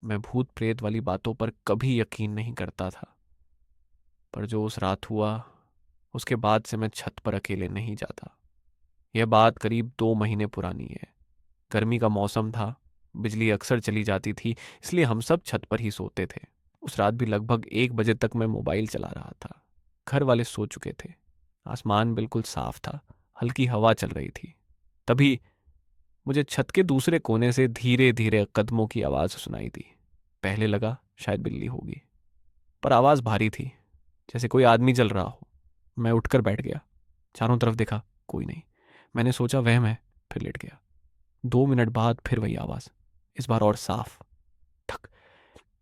मैं भूत प्रेत वाली बातों पर कभी यकीन नहीं करता था, पर जो उस रात हुआ उसके बाद से मैं छत पर अकेले नहीं जाता। यह बात करीब 2 महीने पुरानी है। गर्मी का मौसम था, बिजली अक्सर चली जाती थी, इसलिए हम सब छत पर ही सोते थे। उस रात भी लगभग 1 बजे तक मैं मोबाइल चला रहा था। घर वाले सो चुके थे। आसमान बिल्कुल साफ था, हल्की हवा चल रही थी। तभी मुझे छत के दूसरे कोने से धीरे धीरे कदमों की आवाज सुनाई दी। पहले लगा शायद बिल्ली होगी, पर आवाज भारी थी, जैसे कोई आदमी चल रहा हो। मैं उठकर बैठ गया, चारों तरफ देखा, कोई नहीं। मैंने सोचा वहम है, फिर लेट गया। 2 मिनट बाद फिर वही आवाज, इस बार और साफ। ठक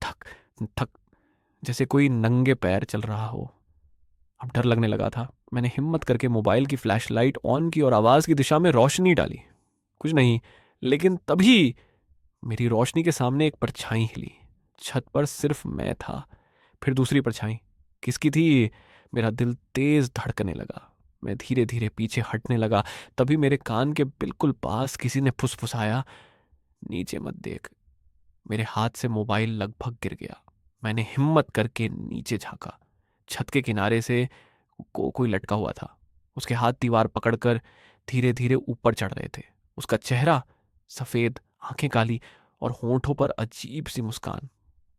ठक ठक, जैसे कोई नंगे पैर चल रहा हो। अब डर लगने लगा था। मैंने हिम्मत करके मोबाइल की फ्लैशलाइट ऑन की और आवाज की दिशा में रोशनी डाली। कुछ नहीं, लेकिन तभी मेरी रोशनी के सामने एक परछाई हिली। छत पर सिर्फ मैं था। फिर दूसरी परछाई, किसकी थी? मेरा दिल तेज धड़कने लगा। मैं धीरे धीरे पीछे हटने लगा। तभी मेरे कान के बिल्कुल पास किसी ने फुसफुसाया, नीचे मत देख। मेरे हाथ से मोबाइल लगभग गिर गया। मैंने हिम्मत करके नीचे झांका। छत के किनारे से कोई लटका हुआ था। उसके हाथ दीवार पकड़कर धीरे धीरे ऊपर चढ़ रहे थे। उसका चेहरा सफेद, आंखें काली और होंठों पर अजीब सी मुस्कान।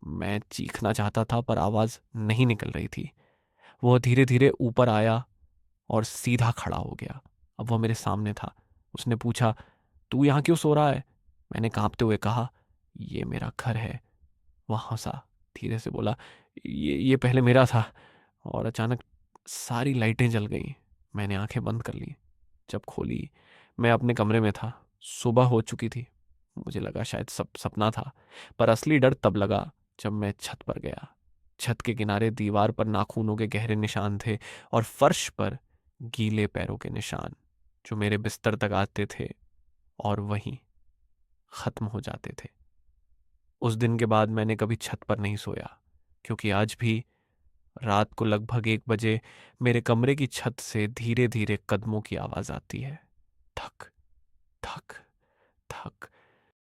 मैं चीखना चाहता था पर आवाज नहीं निकल रही थी। वह धीरे धीरे ऊपर आया और सीधा खड़ा हो गया। अब वह मेरे सामने था। उसने पूछा, तू यहाँ क्यों सो रहा है? मैंने कांपते हुए कहा, ये मेरा घर है। वह हंसा, धीरे से बोला, ये पहले मेरा था। और अचानक सारी लाइटें जल गईं। मैंने आंखें बंद कर ली। जब खोली, मैं अपने कमरे में था। सुबह हो चुकी थी। मुझे लगा शायद सब सपना था, पर असली डर तब लगा जब मैं छत पर गया। छत के किनारे दीवार पर नाखूनों के गहरे निशान थे और फर्श पर गीले पैरों के निशान, जो मेरे बिस्तर तक आते थे और वहीं खत्म हो जाते थे। उस दिन के बाद मैंने कभी छत पर नहीं सोया, क्योंकि आज भी रात को लगभग 1 बजे मेरे कमरे की छत से धीरे धीरे कदमों की आवाज आती है। थक थक थक।